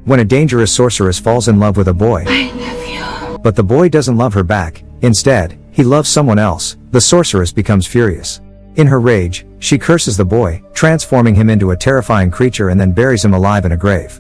when a dangerous sorceress falls in love with a boy. I love you. But the boy doesn't love her back. Instead, he loves someone else. The sorceress becomes furious. In her rage, she curses the boy, transforming him into a terrifying creature and then buries him alive in a grave.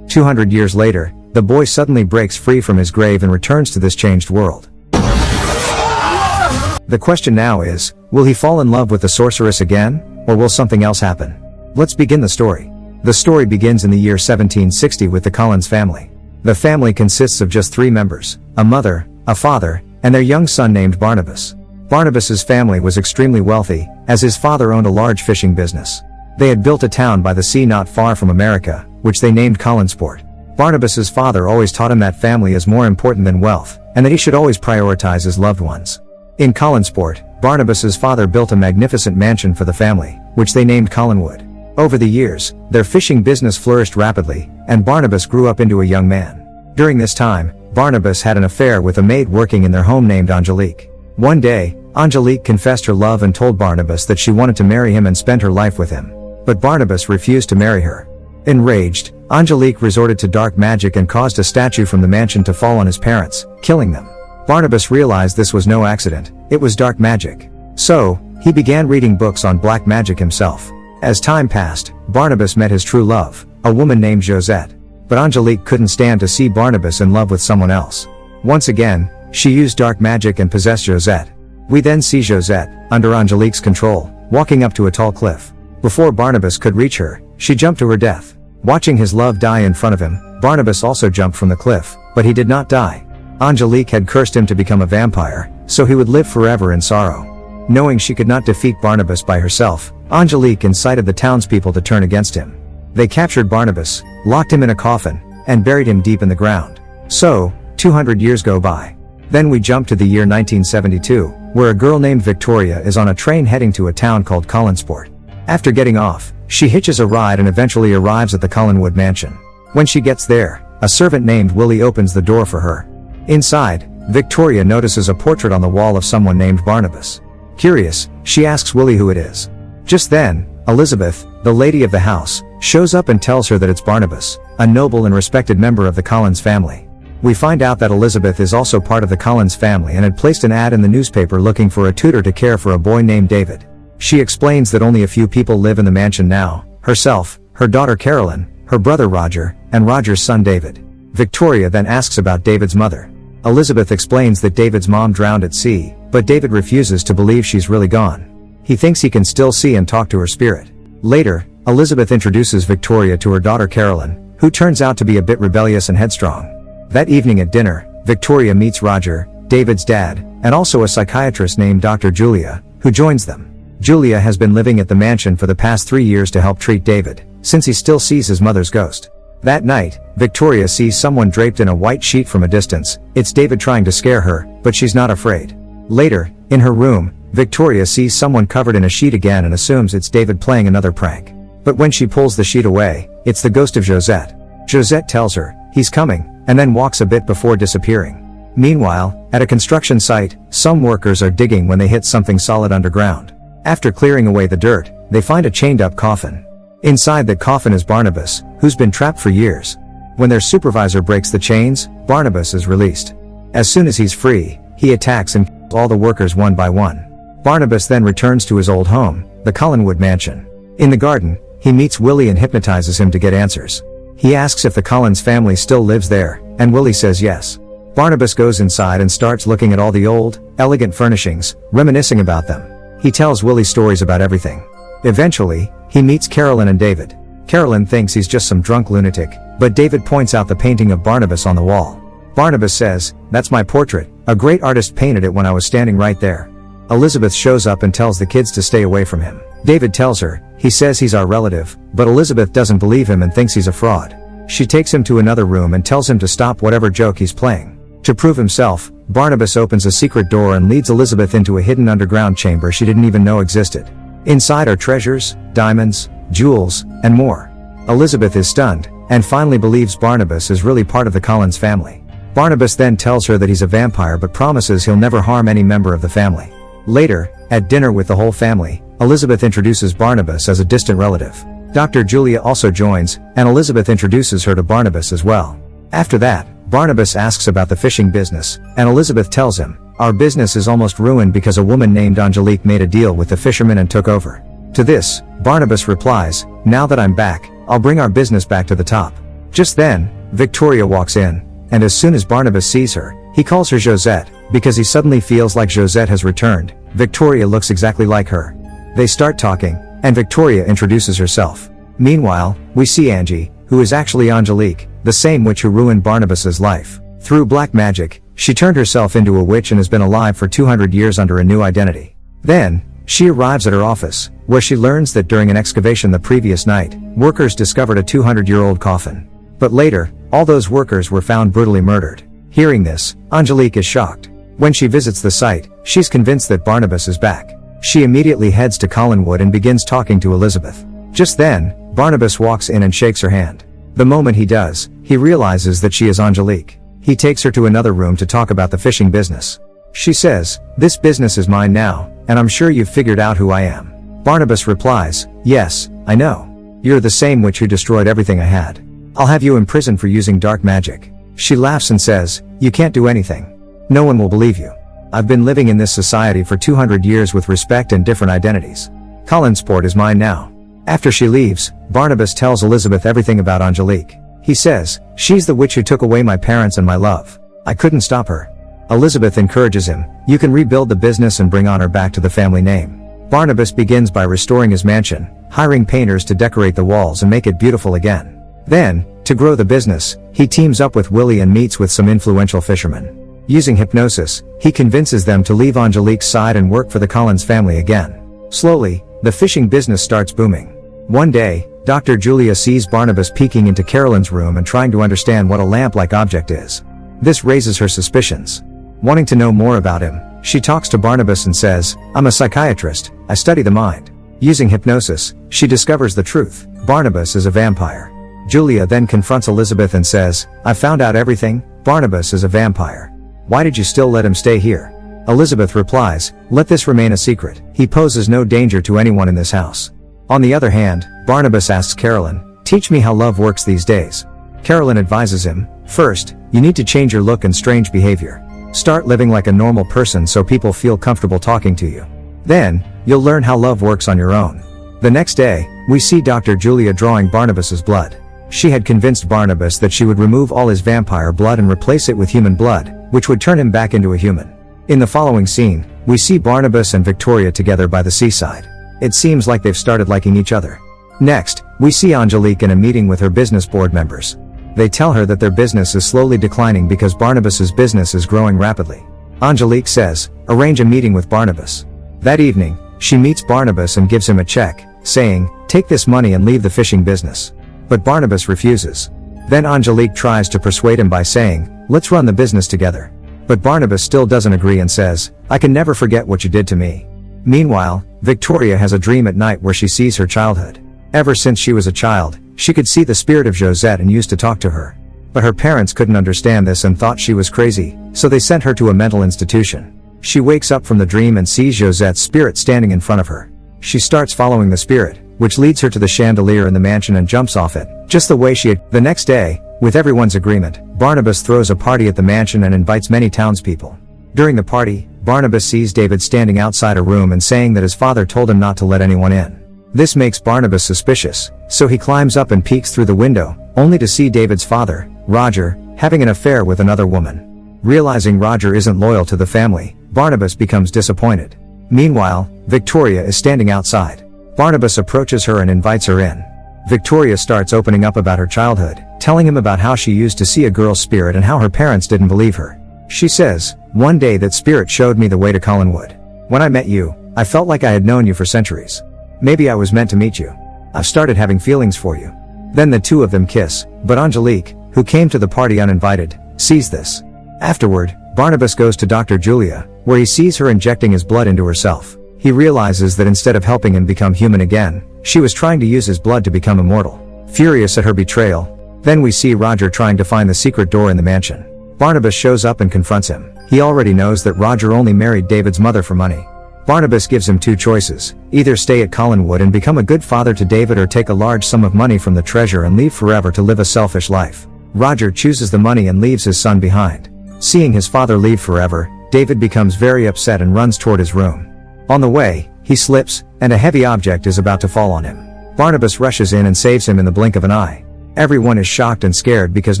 200 years later, the boy suddenly breaks free from his grave and returns to this changed world. The question now is, will he fall in love with the sorceress again, or will something else happen? Let's begin the story. The story begins in the year 1760 with the Collins family. The family consists of just 3 members, a mother, a father, and their young son named Barnabas. Barnabas's family was extremely wealthy, as his father owned a large fishing business. They had built a town by the sea not far from America, which they named Collinsport. Barnabas's father always taught him that family is more important than wealth, and that he should always prioritize his loved ones. In Collinsport, Barnabas's father built a magnificent mansion for the family, which they named Collinwood. Over the years, their fishing business flourished rapidly, and Barnabas grew up into a young man. During this time, Barnabas had an affair with a maid working in their home named Angelique. One day, Angelique confessed her love and told Barnabas that she wanted to marry him and spend her life with him. But Barnabas refused to marry her. Enraged, Angelique resorted to dark magic and caused a statue from the mansion to fall on his parents, killing them. Barnabas realized this was no accident, it was dark magic. So, he began reading books on black magic himself. As time passed, Barnabas met his true love, a woman named Josette. But Angelique couldn't stand to see Barnabas in love with someone else. Once again, she used dark magic and possessed Josette. We then see Josette, under Angelique's control, walking up to a tall cliff. Before Barnabas could reach her, she jumped to her death. Watching his love die in front of him, Barnabas also jumped from the cliff, but he did not die. Angelique had cursed him to become a vampire, so he would live forever in sorrow. Knowing she could not defeat Barnabas by herself, Angelique incited the townspeople to turn against him. They captured Barnabas, locked him in a coffin, and buried him deep in the ground. So, 200 years go by. Then we jump to the year 1972, where a girl named Victoria is on a train heading to a town called Collinsport. After getting off, she hitches a ride and eventually arrives at the Collinwood mansion. When she gets there, a servant named Willie opens the door for her. Inside, Victoria notices a portrait on the wall of someone named Barnabas. Curious, she asks Willie who it is. Just then, Elizabeth, the lady of the house, shows up and tells her that it's Barnabas, a noble and respected member of the Collins family. We find out that Elizabeth is also part of the Collins family and had placed an ad in the newspaper looking for a tutor to care for a boy named David. She explains that only a few people live in the mansion now: herself, her daughter Carolyn, her brother Roger, and Roger's son David. Victoria then asks about David's mother. Elizabeth explains that David's mom drowned at sea, but David refuses to believe she's really gone. He thinks he can still see and talk to her spirit. Later, Elizabeth introduces Victoria to her daughter Carolyn, who turns out to be a bit rebellious and headstrong. That evening at dinner, Victoria meets Roger, David's dad, and also a psychiatrist named Dr. Julia, who joins them. Julia has been living at the mansion for the past 3 years to help treat David, since he still sees his mother's ghost. That night, Victoria sees someone draped in a white sheet from a distance. It's David trying to scare her, but she's not afraid. Later, in her room, Victoria sees someone covered in a sheet again and assumes it's David playing another prank. But when she pulls the sheet away, it's the ghost of Josette. Josette tells her, "He's coming," and then walks a bit before disappearing. Meanwhile, at a construction site, some workers are digging when they hit something solid underground. After clearing away the dirt, they find a chained-up coffin. Inside that coffin is Barnabas, who's been trapped for years. When their supervisor breaks the chains, Barnabas is released. As soon as he's free, he attacks and kills all the workers one by one. Barnabas then returns to his old home, the Collinwood mansion. In the garden, he meets Willie and hypnotizes him to get answers. He asks if the Collins family still lives there, and Willie says yes. Barnabas goes inside and starts looking at all the old, elegant furnishings, reminiscing about them. He tells Willie stories about everything. Eventually, he meets Carolyn and David. Carolyn thinks he's just some drunk lunatic, but David points out the painting of Barnabas on the wall. Barnabas says, "That's my portrait, a great artist painted it when I was standing right there." Elizabeth shows up and tells the kids to stay away from him. David tells her, he says he's our relative, but Elizabeth doesn't believe him and thinks he's a fraud. She takes him to another room and tells him to stop whatever joke he's playing. To prove himself, Barnabas opens a secret door and leads Elizabeth into a hidden underground chamber she didn't even know existed. Inside are treasures, diamonds, jewels, and more. Elizabeth is stunned, and finally believes Barnabas is really part of the Collins family. Barnabas then tells her that he's a vampire but promises he'll never harm any member of the family. Later, at dinner with the whole family, Elizabeth introduces Barnabas as a distant relative. Dr. Julia also joins, and Elizabeth introduces her to Barnabas as well. After that, Barnabas asks about the fishing business, and Elizabeth tells him, "Our business is almost ruined because a woman named Angelique made a deal with the fishermen and took over." To this, Barnabas replies, "Now that I'm back, I'll bring our business back to the top." Just then, Victoria walks in, and as soon as Barnabas sees her, he calls her Josette, because he suddenly feels like Josette has returned. Victoria looks exactly like her. They start talking, and Victoria introduces herself. Meanwhile, we see Angie, who is actually Angelique, the same witch who ruined Barnabas's life. Through black magic, she turned herself into a witch and has been alive for 200 years under a new identity. Then, she arrives at her office, where she learns that during an excavation the previous night, workers discovered a 200-year-old coffin. But later, all those workers were found brutally murdered. Hearing this, Angelique is shocked. When she visits the site, she's convinced that Barnabas is back. She immediately heads to Collinwood and begins talking to Elizabeth. Just then, Barnabas walks in and shakes her hand. The moment he does, he realizes that she is Angelique. He takes her to another room to talk about the fishing business. She says, "This business is mine now, and I'm sure you've figured out who I am." Barnabas replies, "Yes, I know. You're the same witch who destroyed everything I had. I'll have you imprisoned for using dark magic." She laughs and says, "You can't do anything. No one will believe you. I've been living in this society for 200 years with respect and different identities. Collinsport is mine now." After she leaves, Barnabas tells Elizabeth everything about Angelique. He says, "She's the witch who took away my parents and my love. I couldn't stop her." Elizabeth encourages him, "You can rebuild the business and bring honor back to the family name." Barnabas begins by restoring his mansion, hiring painters to decorate the walls and make it beautiful again. Then, to grow the business, he teams up with Willie and meets with some influential fishermen. Using hypnosis, he convinces them to leave Angelique's side and work for the Collins family again. Slowly, the fishing business starts booming. One day, Dr. Julia sees Barnabas peeking into Carolyn's room and trying to understand what a lamp-like object is. This raises her suspicions. Wanting to know more about him, she talks to Barnabas and says, "I'm a psychiatrist, I study the mind." Using hypnosis, she discovers the truth: Barnabas is a vampire. Julia then confronts Elizabeth and says, "I found out everything, Barnabas is a vampire. Why did you still let him stay here?" Elizabeth replies, "Let this remain a secret. He poses no danger to anyone in this house." On the other hand, Barnabas asks Carolyn, "Teach me how love works these days." Carolyn advises him, "First, you need to change your look and strange behavior. Start living like a normal person so people feel comfortable talking to you. Then, you'll learn how love works on your own." The next day, we see Dr. Julia drawing Barnabas's blood. She had convinced Barnabas that she would remove all his vampire blood and replace it with human blood, which would turn him back into a human. In the following scene, we see Barnabas and Victoria together by the seaside. It seems like they've started liking each other. Next, we see Angelique in a meeting with her business board members. They tell her that their business is slowly declining because Barnabas's business is growing rapidly. Angelique says, "Arrange a meeting with Barnabas." That evening, she meets Barnabas and gives him a check, saying, "Take this money and leave the fishing business." But Barnabas refuses. Then Angelique tries to persuade him by saying, "Let's run the business together." But Barnabas still doesn't agree and says, "I can never forget what you did to me." Meanwhile, Victoria has a dream at night where she sees her childhood. Ever since she was a child, she could see the spirit of Josette and used to talk to her. But her parents couldn't understand this and thought she was crazy, so they sent her to a mental institution. She wakes up from the dream and sees Josette's spirit standing in front of her. She starts following the spirit, which leads her to the chandelier in the mansion and jumps off it, just the way she had. The next day, with everyone's agreement, Barnabas throws a party at the mansion and invites many townspeople. During the party, Barnabas sees David standing outside a room and saying that his father told him not to let anyone in. This makes Barnabas suspicious, so he climbs up and peeks through the window, only to see David's father, Roger, having an affair with another woman. Realizing Roger isn't loyal to the family, Barnabas becomes disappointed. Meanwhile, Victoria is standing outside. Barnabas approaches her and invites her in. Victoria starts opening up about her childhood, telling him about how she used to see a girl's spirit and how her parents didn't believe her. She says, "One day that spirit showed me the way to Collinwood. When I met you, I felt like I had known you for centuries. Maybe I was meant to meet you. I've started having feelings for you." Then the two of them kiss, but Angelique, who came to the party uninvited, sees this. Afterward, Barnabas goes to Dr. Julia, where he sees her injecting his blood into herself. He realizes that instead of helping him become human again, she was trying to use his blood to become immortal. Furious at her betrayal, then we see Roger trying to find the secret door in the mansion. Barnabas shows up and confronts him. He already knows that Roger only married David's mother for money. Barnabas gives him two choices: either stay at Collinwood and become a good father to David, or take a large sum of money from the treasure and leave forever to live a selfish life. Roger chooses the money and leaves his son behind. Seeing his father leave forever, David becomes very upset and runs toward his room. On the way, he slips, and a heavy object is about to fall on him. Barnabas rushes in and saves him in the blink of an eye. Everyone is shocked and scared because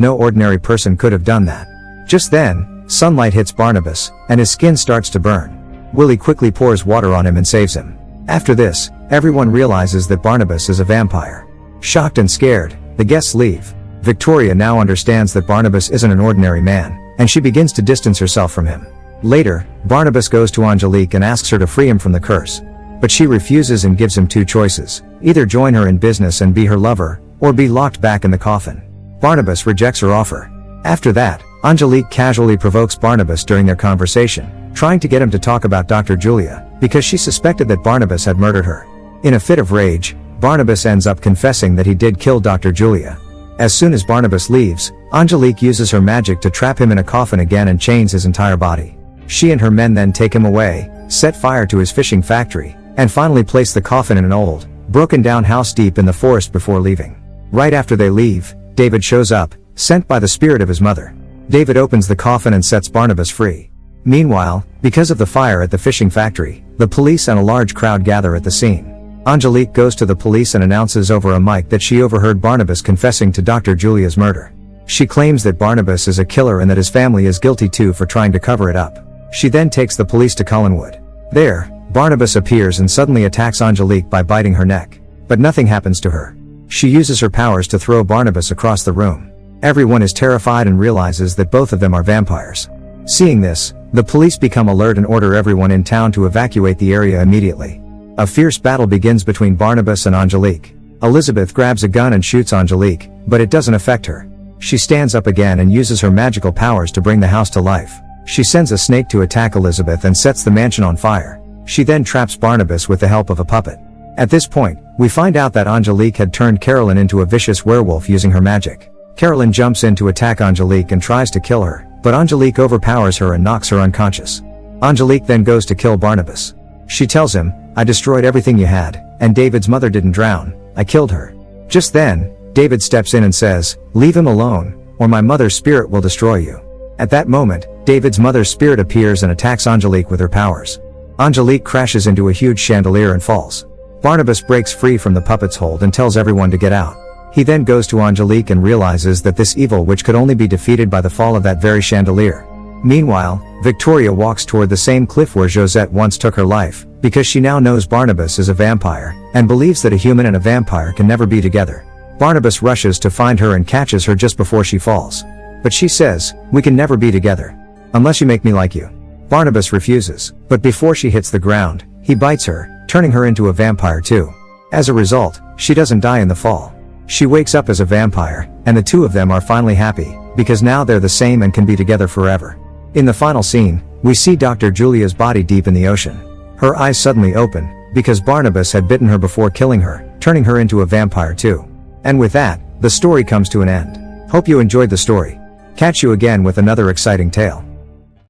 no ordinary person could have done that. Just then, sunlight hits Barnabas, and his skin starts to burn. Willie quickly pours water on him and saves him. After this, everyone realizes that Barnabas is a vampire. Shocked and scared, the guests leave. Victoria now understands that Barnabas isn't an ordinary man, and she begins to distance herself from him. Later, Barnabas goes to Angelique and asks her to free him from the curse. But she refuses and gives him two choices: either join her in business and be her lover, or be locked back in the coffin. Barnabas rejects her offer. After that, Angelique casually provokes Barnabas during their conversation, trying to get him to talk about Dr. Julia, because she suspected that Barnabas had murdered her. In a fit of rage, Barnabas ends up confessing that he did kill Dr. Julia. As soon as Barnabas leaves, Angelique uses her magic to trap him in a coffin again and chains his entire body. She and her men then take him away, set fire to his fishing factory, and finally place the coffin in an old, broken-down house deep in the forest before leaving. Right after they leave, David shows up, sent by the spirit of his mother. David opens the coffin and sets Barnabas free. Meanwhile, because of the fire at the fishing factory, the police and a large crowd gather at the scene. Angelique goes to the police and announces over a mic that she overheard Barnabas confessing to Dr. Julia's murder. She claims that Barnabas is a killer and that his family is guilty too for trying to cover it up. She then takes the police to Collinwood. There, Barnabas appears and suddenly attacks Angelique by biting her neck. But nothing happens to her. She uses her powers to throw Barnabas across the room. Everyone is terrified and realizes that both of them are vampires. Seeing this, the police become alert and order everyone in town to evacuate the area immediately. A fierce battle begins between Barnabas and Angelique. Elizabeth grabs a gun and shoots Angelique, but it doesn't affect her. She stands up again and uses her magical powers to bring the house to life. She sends a snake to attack Elizabeth and sets the mansion on fire. She then traps Barnabas with the help of a puppet. At this point, we find out that Angelique had turned Carolyn into a vicious werewolf using her magic. Carolyn jumps in to attack Angelique and tries to kill her, but Angelique overpowers her and knocks her unconscious. Angelique then goes to kill Barnabas. She tells him, "I destroyed everything you had, and David's mother didn't drown, I killed her." Just then, David steps in and says, "Leave him alone, or my mother's spirit will destroy you." At that moment, David's mother's spirit appears and attacks Angelique with her powers. Angelique crashes into a huge chandelier and falls. Barnabas breaks free from the puppet's hold and tells everyone to get out. He then goes to Angelique and realizes that this evil witch could only be defeated by the fall of that very chandelier. Meanwhile, Victoria walks toward the same cliff where Josette once took her life, because she now knows Barnabas is a vampire, and believes that a human and a vampire can never be together. Barnabas rushes to find her and catches her just before she falls. But she says, "We can never be together. Unless you make me like you." Barnabas refuses, but before she hits the ground, he bites her, turning her into a vampire too. As a result, she doesn't die in the fall. She wakes up as a vampire, and the two of them are finally happy, because now they're the same and can be together forever. In the final scene, we see Dr. Julia's body deep in the ocean. Her eyes suddenly open, because Barnabas had bitten her before killing her, turning her into a vampire too. And with that, the story comes to an end. Hope you enjoyed the story. Catch you again with another exciting tale.